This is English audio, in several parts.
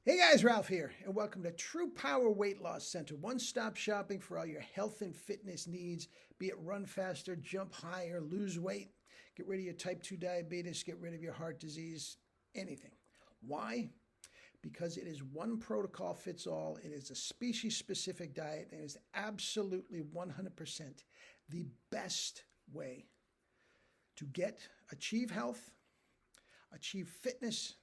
Hey guys, Ralph here, and welcome to True Power Weight Loss Center, one stop shopping for all your health and fitness needs, be it run faster, jump higher, lose weight, get rid of your type 2 diabetes, get rid of your heart disease, anything. Why? Because it is one protocol fits all, it is a species specific diet, and it is absolutely 100% the best way to achieve health, achieve fitness,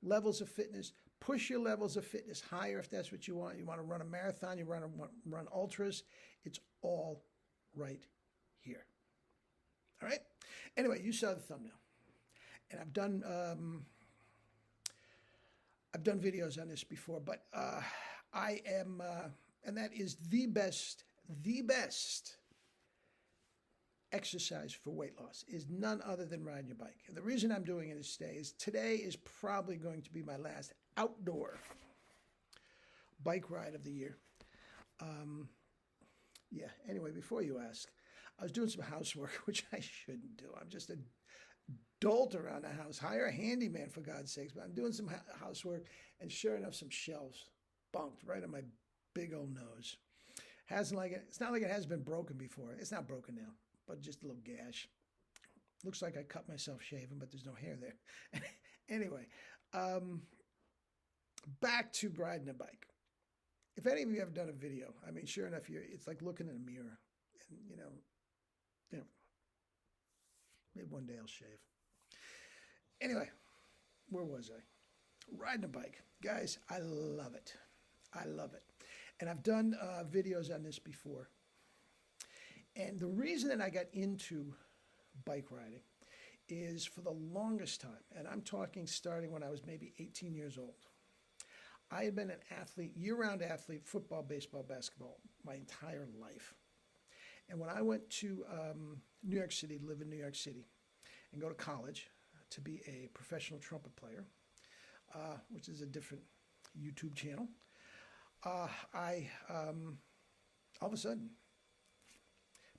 levels of fitness, push your levels of fitness higher if that's what you want. You want to run a marathon, you want to run ultras, it's all right here. All right? Anyway, you saw the thumbnail. And I've done videos on this before, but I am and that is the best exercise for weight loss is none other than riding your bike. And the reason I'm doing it today is probably going to be my last outdoor bike ride of the year. Yeah, anyway, before you ask, I was doing some housework, which I shouldn't do. I'm just a dolt around the house. Hire a handyman, for God's sakes. But I'm doing some housework, and sure enough, some shelves bunked right on my big old nose. It's not like it has been broken before. It's not broken now, but just a little gash. Looks like I cut myself shaving, but there's no hair there. Anyway, back to riding a bike. If any of you have done a video, I mean, sure enough, it's like looking in a mirror, and maybe one day I'll shave. Anyway, where was I? Riding a bike, guys. I love it. I love it, and I've done videos on this before. And the reason that I got into bike riding is for the longest time, and I'm talking starting when I was maybe 18 years old. I had been an athlete, year-round athlete, football, baseball, basketball, my entire life. And when I went to New York City, to live in New York City, and go to college to be a professional trumpet player, which is a different YouTube channel, I all of a sudden,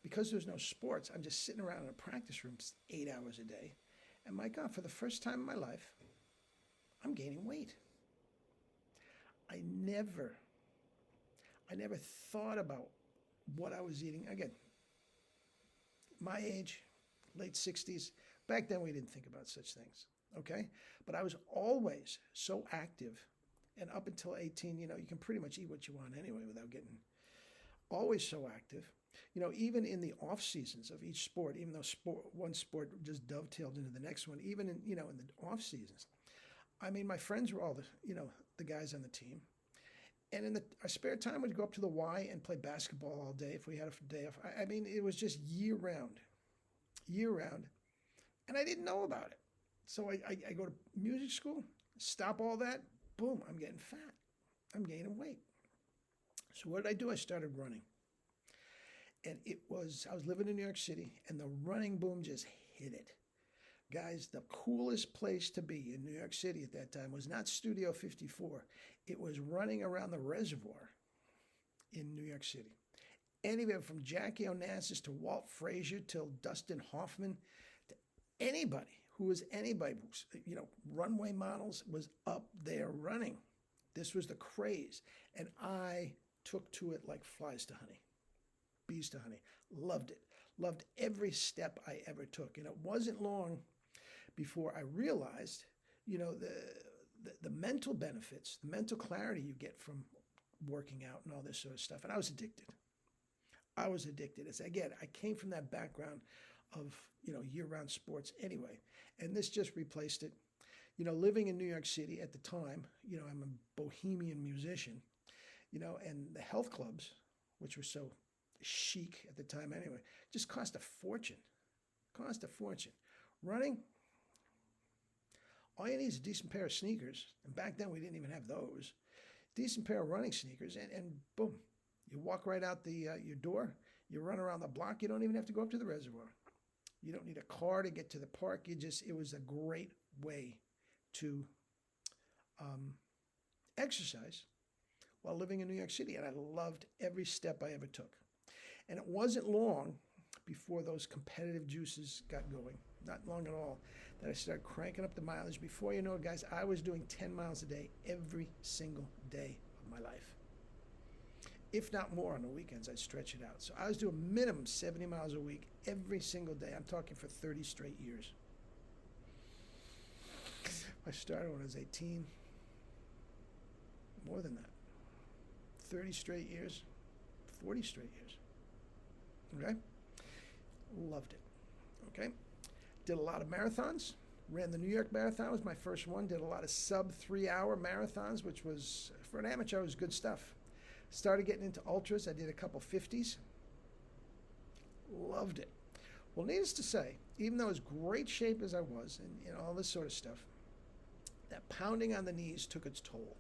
because there's no sports, I'm just sitting around in a practice room 8 hours a day. And my God, for the first time in my life, I'm gaining weight. I never thought about what I was eating. Again, my age, late 60s, back then we didn't think about such things, okay? But I was always so active, and up until 18, you can pretty much eat what you want anyway without getting, always so active. Even in the off seasons of each sport, even though one sport just dovetailed into the next one, even in the off seasons, I mean, my friends were all the guys on the team. And in our spare time, we'd go up to the Y and play basketball all day if we had a day off. I mean, it was just year round. And I didn't know about it. So I go to music school, stop all that, boom, I'm getting fat. I'm gaining weight. So what did I do? I started running. And I was living in New York City, and the running boom just hit it. Guys, the coolest place to be in New York City at that time was not Studio 54. It was running around the reservoir in New York City. Anywhere from Jackie Onassis to Walt Frazier till Dustin Hoffman, to anybody who was runway models was up there running. This was the craze. And I took to it like flies to honey, bees to honey. Loved it. Loved every step I ever took. And it wasn't long before I realized, the mental benefits, the mental clarity you get from working out and all this sort of stuff. And I was addicted. Again, I came from that background of, year-round sports anyway. And this just replaced it. Living in New York City at the time, I'm a bohemian musician, and the health clubs, which were so chic at the time anyway, just cost a fortune. Running, all you need is a decent pair of sneakers. And back then we didn't even have those. Decent pair of running sneakers, and boom, you walk right out your door. You run around the block. You don't even have to go up to the reservoir. You don't need a car to get to the park. It was a great way to exercise while living in New York City. And I loved every step I ever took. And it wasn't long before those competitive juices got going. not long at all, that I started cranking up the mileage. Before you know it, guys, I was doing 10 miles a day every single day of my life. If not more on the weekends, I'd stretch it out. So I was doing minimum 70 miles a week every single day. I'm talking for 30 straight years. I started when I was 18. More than that. 30 straight years, 40 straight years. Okay? Loved it. Okay? Did a lot of marathons. Ran the New York Marathon, was my first one. Did a lot of sub 3-hour marathons, which was, for an amateur, was good stuff. Started getting into ultras. I did a couple 50s. Loved it. Well, needless to say, even though as great shape as I was and all this sort of stuff, that pounding on the knees took its toll.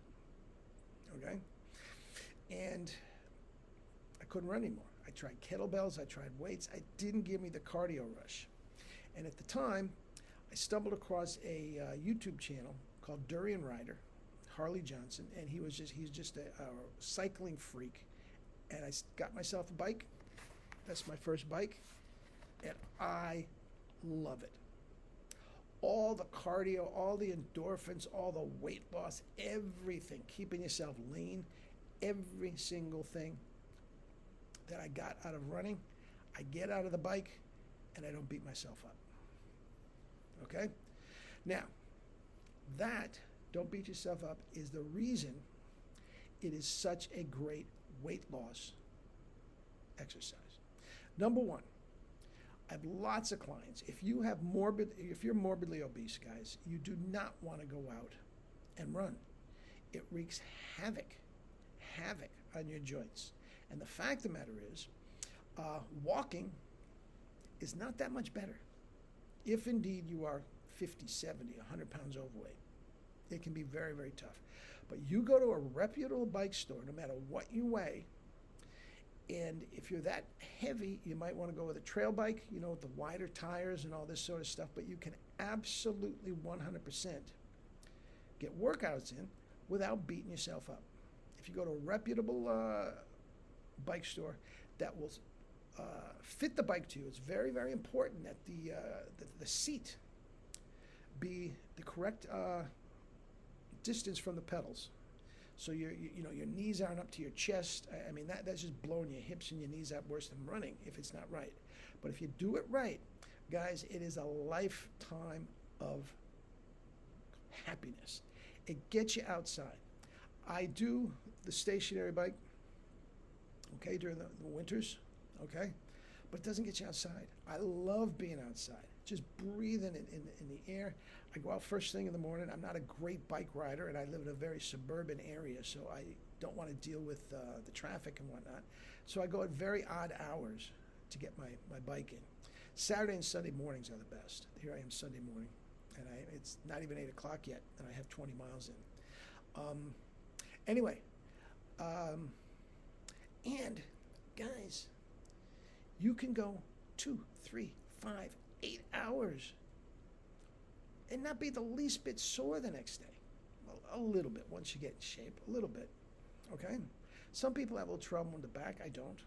Okay? And I couldn't run anymore. I tried kettlebells, I tried weights. It didn't give me the cardio rush. And at the time, I stumbled across a YouTube channel called Durian Rider, Harley Johnson, and he's just a cycling freak. And I got myself a bike. That's my first bike. And I love it. All the cardio, all the endorphins, all the weight loss, everything, keeping yourself lean, every single thing that I got out of running, I get out of the bike and I don't beat myself up. Okay? Now, that, don't beat yourself up, is the reason it is such a great weight loss exercise. Number one, I have lots of clients. If you're morbidly obese, guys, you do not want to go out and run. It wreaks havoc on your joints. And the fact of the matter is, walking is not that much better. If indeed you are 50, 70, 100 pounds overweight, it can be very, very tough. But you go to a reputable bike store, no matter what you weigh, and if you're that heavy, you might want to go with a trail bike, with the wider tires and all this sort of stuff, but you can absolutely 100% get workouts in without beating yourself up. If you go to a reputable bike store that will fit the bike to you, it's very, very important that the seat be the correct distance from the pedals. So your knees aren't up to your chest. I mean, that's just blowing your hips and your knees out worse than running if it's not right. But if you do it right, guys, it is a lifetime of happiness. It gets you outside. I do the stationary bike, okay, during the winters, okay? But it doesn't get you outside. I love being outside, just breathing in the air. I go out first thing in the morning. I'm not a great bike rider, and I live in a very suburban area, so I don't want to deal with the traffic and whatnot. So I go at very odd hours to get my bike in. Saturday and Sunday mornings are the best. Here I am Sunday morning, and it's not even 8 o'clock yet, and I have 20 miles in. Anyway, and guys, you can go 2, 3, 5, 8 hours and not be the least bit sore the next day. Well, a little bit once you get in shape, a little bit, okay? Some people have a little trouble in the back. I don't,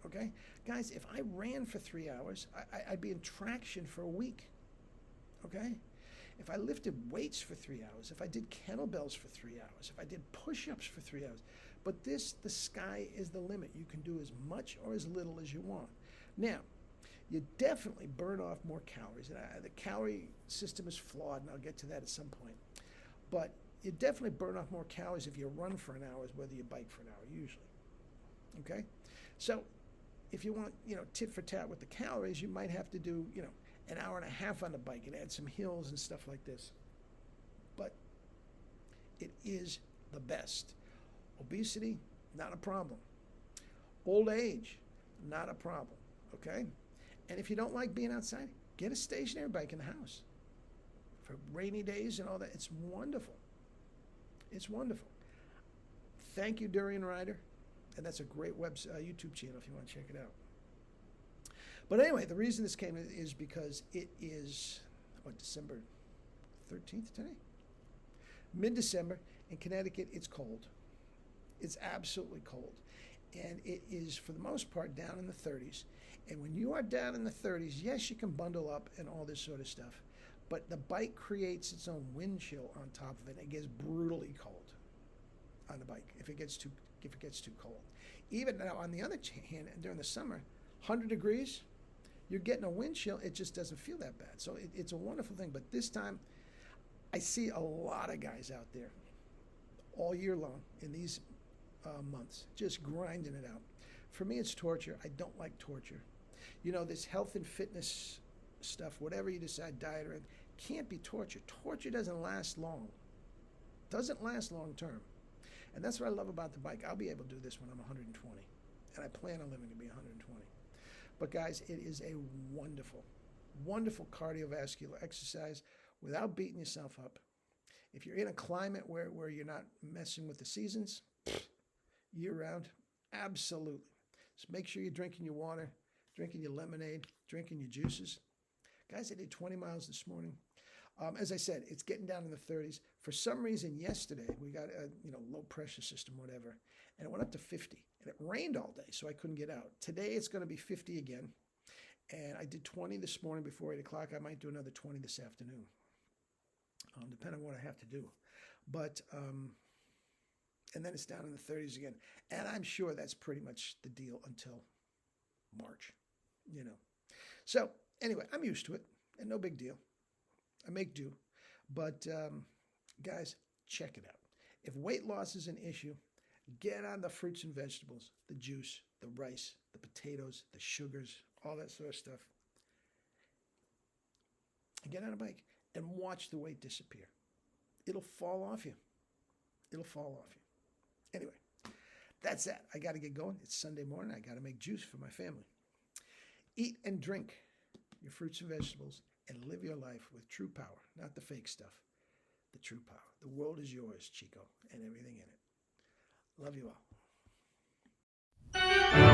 okay? Guys, if I ran for 3 hours, I'd be in traction for a week, okay? If I lifted weights for 3 hours, if I did kettlebells for 3 hours, if I did push-ups for 3 hours, but the sky is the limit. You can do as much or as little as you want. Now, you definitely burn off more calories. The calorie system is flawed, and I'll get to that at some point. But you definitely burn off more calories if you run for an hour as whether you bike for an hour, usually. Okay? So if you want, tit for tat with the calories, you might have to do, an hour and a half on the bike and add some hills and stuff like this. But it is the best. Obesity, not a problem. Old age, not a problem. Okay? And if you don't like being outside, get a stationary bike in the house. For rainy days and all that, it's wonderful. It's wonderful. Thank you, Durian Rider. And that's a great YouTube channel if you want to check it out. But anyway, the reason this came is because it is, December 13th today? Mid-December. In Connecticut, it's cold. It's absolutely cold. And it is, for the most part, down in the 30s. And when you are down in the 30s, yes, you can bundle up and all this sort of stuff, but the bike creates its own wind chill on top of it. It gets brutally cold on the bike if it gets too cold. Even now, on the other hand, during the summer, 100 degrees, you're getting a wind chill. It just doesn't feel that bad. So it's a wonderful thing. But this time, I see a lot of guys out there all year long in these months just grinding it out. For me, it's torture. I don't like torture. You know, this health and fitness stuff, whatever you decide, diet or anything, can't be torture. Torture doesn't last long. Doesn't last long term. And that's what I love about the bike. I'll be able to do this when I'm 120. And I plan on living to be 120. But guys, it is a wonderful, wonderful cardiovascular exercise without beating yourself up. If you're in a climate where you're not messing with the seasons, year round, absolutely. Just make sure you're drinking your water, drinking your lemonade, drinking your juices. Guys, I did 20 miles this morning. As I said, it's getting down in the 30s. For some reason, yesterday, we got a low pressure system, whatever, and it went up to 50. And it rained all day, so I couldn't get out. Today, it's going to be 50 again. And I did 20 this morning before 8 o'clock. I might do another 20 this afternoon, depending on what I have to do. But, and then it's down in the 30s again. And I'm sure that's pretty much the deal until March, So, anyway, I'm used to it, and no big deal. I make do. But, guys, check it out. If weight loss is an issue, get on the fruits and vegetables, the juice, the rice, the potatoes, the sugars, all that sort of stuff. Get on a bike and watch the weight disappear. It'll fall off you. It'll fall off you. Anyway, that's that. I got to get going. It's Sunday morning. I got to make juice for my family. Eat and drink your fruits and vegetables and live your life with true power, not the fake stuff. The true power. The world is yours, Chico, and everything in it. Love you all.